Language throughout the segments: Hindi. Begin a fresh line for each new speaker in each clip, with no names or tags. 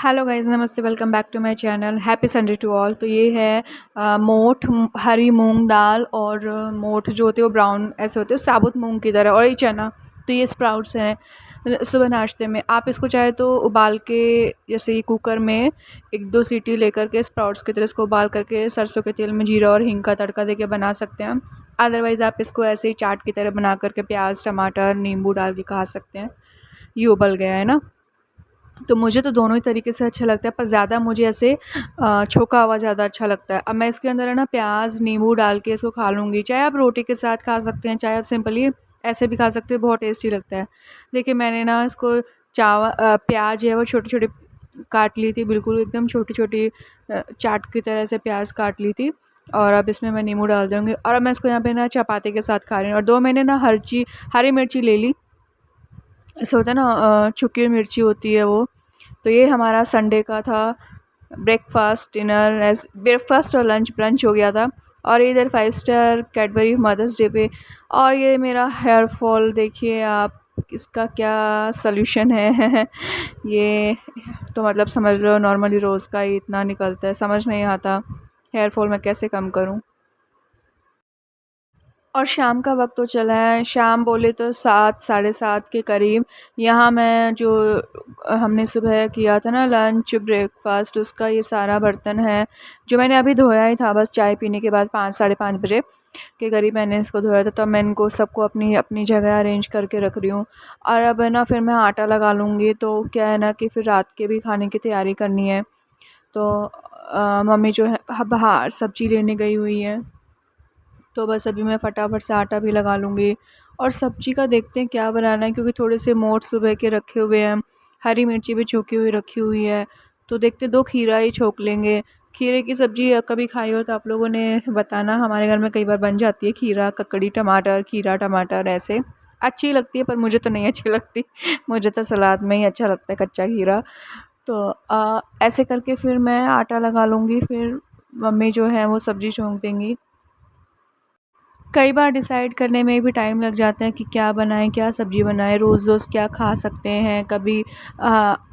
हेलो गाइस, नमस्ते, welcome back to my channel. Happy Sunday to all. तो ये है मोठ हरी मूंग दाल और मोठ जो होते हैं वो ब्राउन ऐसे होते हैं साबुत मूंग की तरह, और ये चना। तो ये स्प्राउट्स हैं सुबह नाश्ते में। आप इसको चाहे तो उबाल के, जैसे ये कुकर में एक दो सीटी लेकर के स्प्राउट्स की तरह इसको उबाल करके सरसों के तेल में जीरा और हींग का तड़का देके बना सकते हैं। अदरवाइज़ आप इसको ऐसे ही चाट की तरह बना करके प्याज टमाटर नींबू डाल के खा सकते हैं। ये उबल गया है ना। तो मुझे तो दोनों ही तरीके से अच्छा लगता है, पर ज़्यादा मुझे ऐसे छोका हुआ ज़्यादा अच्छा लगता है। अब मैं इसके अंदर है ना प्याज नींबू डाल के इसको खा लूँगी। चाहे आप रोटी के साथ खा सकते हैं, चाहे आप सिंपली ऐसे भी खा सकते हैं, बहुत टेस्टी लगता है। देखिए मैंने ना इसको प्याज है वो छोटी छोटी काट ली थी, बिल्कुल एकदम छोटी छोटी चाट की तरह से प्याज काट ली थी। और अब इसमें मैं नींबू डाल दूँगी, और अब मैं इसको यहाँ पे ना चपाती के साथ खा रही हूँ। और दो मैंने ना हरी मिर्ची ले ली। ऐसा होता है ना, सूखी मिर्ची होती है वो। तो ये हमारा संडे का था ब्रेकफास्ट डिनर, एज ब्रेकफास्ट और लंच ब्रंच हो गया था। और इधर 5 स्टार कैडबरी मदर्स डे पे। और ये मेरा हेयर फॉल देखिए आप, इसका क्या सल्यूशन है ये तो मतलब समझ लो नॉर्मली रोज़ का ही इतना निकलता है, समझ नहीं आता हेयर फॉल मैं कैसे कम करूं। और शाम का वक्त तो चला है, शाम बोले तो 7 साढ़े 7 के करीब। यहाँ मैं जो हमने सुबह किया था ना लंच ब्रेकफास्ट, उसका ये सारा बर्तन है जो मैंने अभी धोया ही था, बस चाय पीने के बाद 5 साढ़े 5 बजे के करीब मैंने इसको धोया था। तब मैं इनको सबको अपनी अपनी जगह अरेंज करके रख रही हूँ। और अब है ना फिर मैं आटा लगा लूँगी। तो क्या है ना कि फिर रात के भी खाने की तैयारी करनी है। तो मम्मी जो है बाहर सब्ज़ी लेने गई हुई है, तो बस अभी मैं फटाफट से आटा भी लगा लूँगी। और सब्ज़ी का देखते हैं क्या बनाना है, क्योंकि थोड़े से मोठ सुबह के रखे हुए हैं, हरी मिर्ची भी छोकी हुई रखी हुई है। तो देखते 2 खीरा ही छोक लेंगे। खीरे की सब्ज़ी कभी खाई हो तो आप लोगों ने बताना। हमारे घर में कई बार बन जाती है खीरा ककड़ी टमाटर, खीरा टमाटर ऐसे अच्छी लगती है, पर मुझे तो नहीं अच्छी लगती मुझे तो सलाद में ही अच्छा लगता है कच्चा खीरा। तो ऐसे करके फिर मैं आटा लगा लूँगी, फिर मम्मी जो है वो सब्ज़ी छोंक देंगी। कई बार डिसाइड करने में भी टाइम लग जाता है कि क्या बनाएं, क्या सब्ज़ी बनाएं, रोज़ रोज़ क्या खा सकते हैं। कभी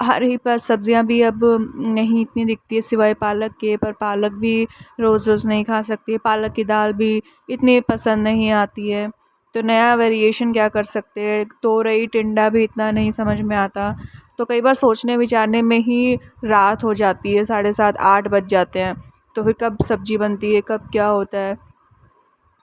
हरी पर सब्ज़ियां भी अब नहीं इतनी दिखती है सिवाय पालक के, पर पालक भी रोज़ रोज़ नहीं खा सकती है। पालक की दाल भी इतनी पसंद नहीं आती है। तो नया वेरिएशन क्या कर सकते हैं, तोरई टिंडा भी इतना नहीं समझ में आता। तो कई बार सोचने विचारने में ही रात हो जाती है, 7:30 8 बज जाते हैं। तो फिर कब सब्ज़ी बनती है, कब क्या होता है।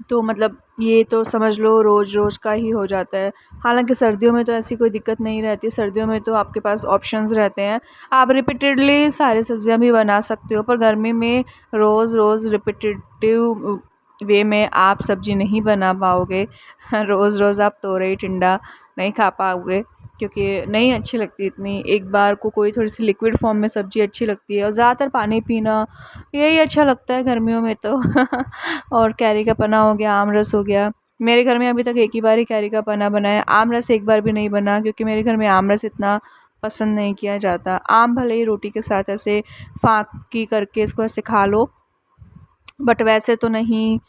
तो मतलब ये तो समझ लो रोज़ रोज़ का ही हो जाता है। हालांकि सर्दियों में तो ऐसी कोई दिक्कत नहीं रहती, सर्दियों में तो आपके पास ऑप्शंस रहते हैं, आप रिपीटेडली सारी सब्जियां भी बना सकते हो। पर गर्मी में रोज़ रोज़ रिपीटेटिव वे में आप सब्ज़ी नहीं बना पाओगे रोज़ रोज़ आप तोरई टिंडा नहीं खा पाओगे, क्योंकि नहीं अच्छी लगती इतनी। एक बार को कोई थोड़ी सी लिक्विड फॉर्म में सब्ज़ी अच्छी लगती है, और ज़्यादातर पानी पीना यही अच्छा लगता है गर्मियों में तो और कैरी का पना हो गया, आम रस हो गया। मेरे घर में अभी तक एक ही बार ही कैरी का पना बना है, आम रस एक बार भी नहीं बना, क्योंकि मेरे घर में आम रस इतना पसंद नहीं किया जाता। आम भले ही रोटी के साथ ऐसे फाँकी करके इसको ऐसे खा लो, बट वैसे तो नहीं,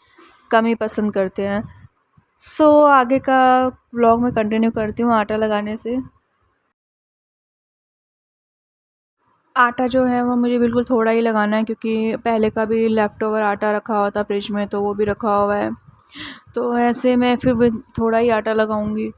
कम ही पसंद करते हैं। सो आगे का व्लॉग में कंटिन्यू करती हूँ आटा लगाने से। आटा जो है वो मुझे बिल्कुल थोड़ा ही लगाना है, क्योंकि पहले का भी लेफ़्ट ओवर आटा रखा हुआ था फ्रिज में, तो वो भी रखा हुआ है। तो ऐसे मैं फिर भी थोड़ा ही आटा लगाऊंगी।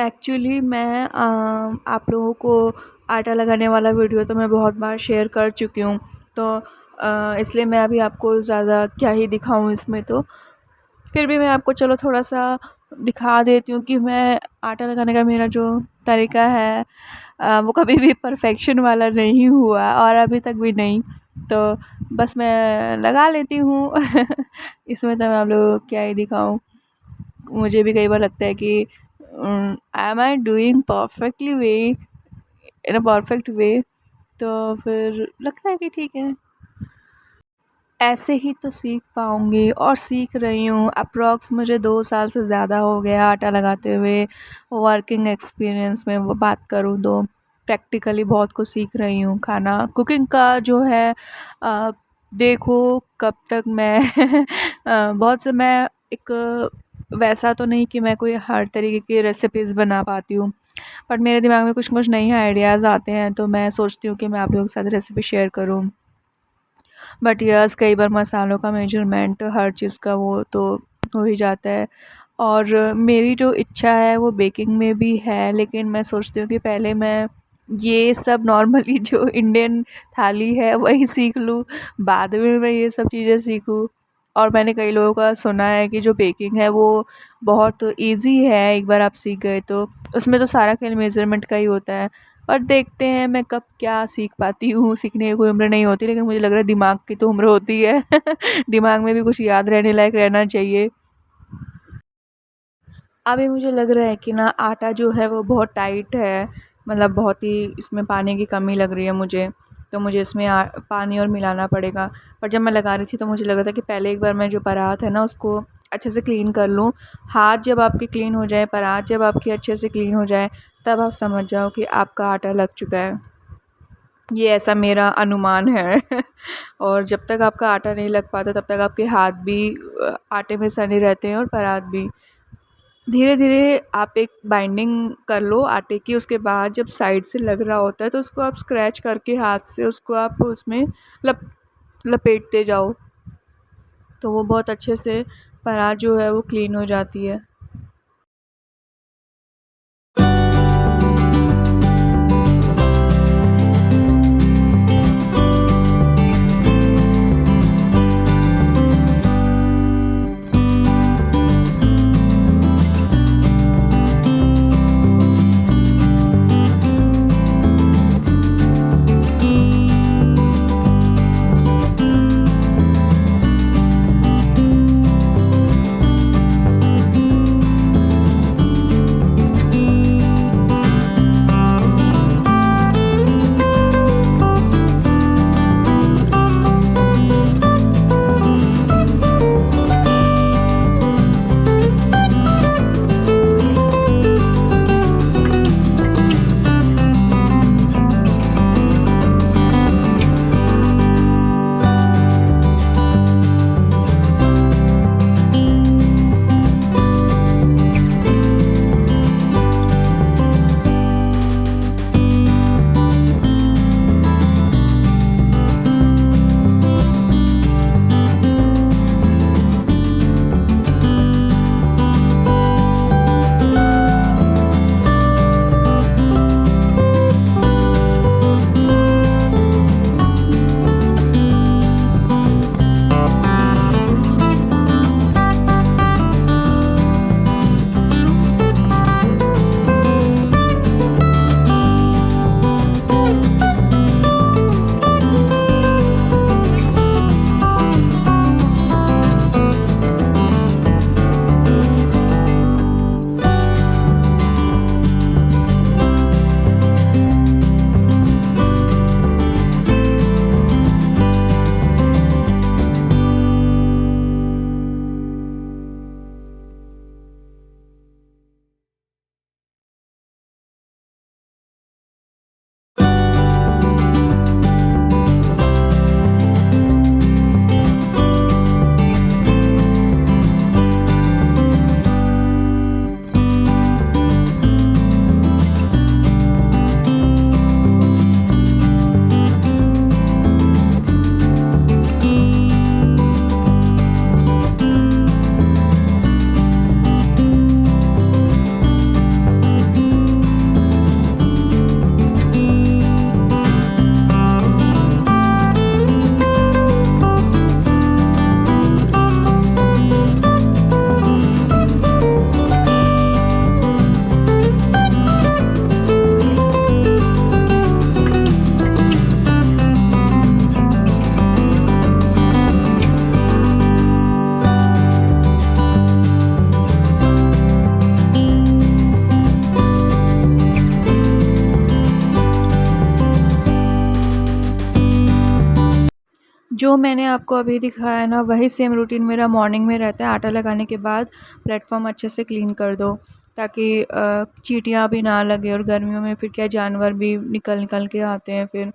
एक्चुअली मैं आप लोगों को आटा लगाने वाला वीडियो तो मैं बहुत बार शेयर कर चुकी हूँ, तो इसलिए मैं अभी आपको ज़्यादा क्या ही दिखाऊँ इसमें। तो फिर भी मैं आपको चलो थोड़ा सा दिखा देती हूँ कि मैं आटा लगाने का मेरा जो तरीका है वो कभी भी परफेक्शन वाला नहीं हुआ और अभी तक भी नहीं। तो बस मैं लगा लेती हूँ इसमें तो मैं आप लोगों को क्या ही दिखाऊँ। मुझे भी कई बार लगता है कि am I doing perfectly way in a perfect way. तो फिर लगता है कि ठीक है, ऐसे ही तो सीख पाऊँगी और सीख रही हूँ। अप्रॉक्स मुझे 2 साल से ज़्यादा हो गया आटा लगाते हुए। वर्किंग एक्सपीरियंस में वो बात करूँ तो प्रैक्टिकली बहुत कुछ सीख रही हूँ। खाना कुकिंग का जो है देखो कब तक मैं बहुत से मैं एक वैसा तो नहीं कि मैं कोई हर तरीके की रेसिपीज़ बना पाती हूँ, बट मेरे दिमाग में कुछ कुछ नए आइडियाज़ आते हैं तो मैं सोचती हूँ कि मैं आप लोगों के साथ रेसिपी शेयर करूँ। बट यस, कई बार मसालों का मेजरमेंट हर चीज़ का वो तो हो ही जाता है। और मेरी जो इच्छा है वो बेकिंग में भी है, लेकिन मैं सोचती हूँ कि पहले मैं ये सब नॉर्मली जो इंडियन थाली है वही सीख लूँ, बाद में मैं ये सब चीज़ें सीखूँ। और मैंने कई लोगों का सुना है कि जो बेकिंग है वो बहुत ईज़ी है, एक बार आप सीख गए तो उसमें तो सारा खेल मेज़रमेंट का ही होता है। और देखते हैं मैं कब क्या सीख पाती हूँ, सीखने की कोई उम्र नहीं होती, लेकिन मुझे लग रहा है दिमाग की तो उम्र होती है दिमाग में भी कुछ याद रहने लायक रहना चाहिए। अभी मुझे लग रहा है कि ना आटा जो है वो बहुत टाइट है, मतलब बहुत ही इसमें पानी की कमी लग रही है मुझे। तो मुझे इसमें पानी और मिलाना पड़ेगा। पर जब मैं लगा रही थी तो मुझे लग रहा था कि पहले एक बार मैं जो परात है ना उसको अच्छे से क्लीन कर लूँ। हाथ जब आपके क्लीन हो जाए, परात जब आपकी अच्छे से क्लीन हो जाए, तब आप समझ जाओ कि आपका आटा लग चुका है। ये ऐसा मेरा अनुमान है और जब तक आपका आटा नहीं लग पाता तब तक आपके हाथ भी आटे में सने रहते हैं और परात भी। धीरे धीरे आप एक बाइंडिंग कर लो आटे की, उसके बाद जब साइड से लग रहा होता है तो उसको आप स्क्रैच करके हाथ से उसको आप उसमें लप लपेटते जाओ, तो वो बहुत अच्छे से परात जो है वो क्लीन हो जाती है। जो मैंने आपको अभी दिखाया है ना, वही सेम रूटीन मेरा मॉर्निंग में रहता है। आटा लगाने के बाद प्लेटफॉर्म अच्छे से क्लीन कर दो, ताकि चींटियाँ भी ना लगे, और गर्मियों में फिर क्या जानवर भी निकल निकल के आते हैं फिर।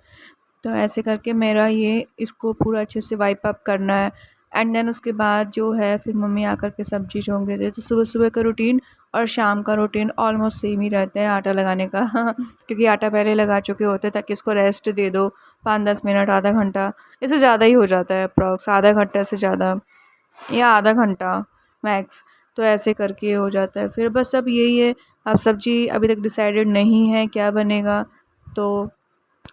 तो ऐसे करके मेरा ये इसको पूरा अच्छे से वाइप अप करना है। एंड देन उसके बाद जो है फिर मम्मी आकर के सब्जी झोंक देते हैं। तो सुबह सुबह का रूटीन और शाम का रूटीन ऑलमोस्ट सेम ही रहता है आटा लगाने का क्योंकि आटा पहले लगा चुके होते हैं, ताकि इसको रेस्ट दे दो 5-10 मिनट, आधा घंटा। इससे ज़्यादा ही हो जाता है अप्रॉक्स, आधा घंटा से ज़्यादा या आधा घंटा मैक्स। तो ऐसे करके हो जाता है फिर। बस अब यही है। अब सब्जी अभी तक डिसाइडेड नहीं है क्या बनेगा, तो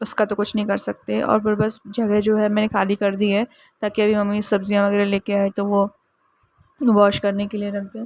उसका तो कुछ नहीं कर सकते। और फिर बस जगह जो है मैंने खाली कर दी है, ताकि अभी मम्मी सब्जियां वगैरह लेके आए तो वो वॉश करने के लिए रख दें।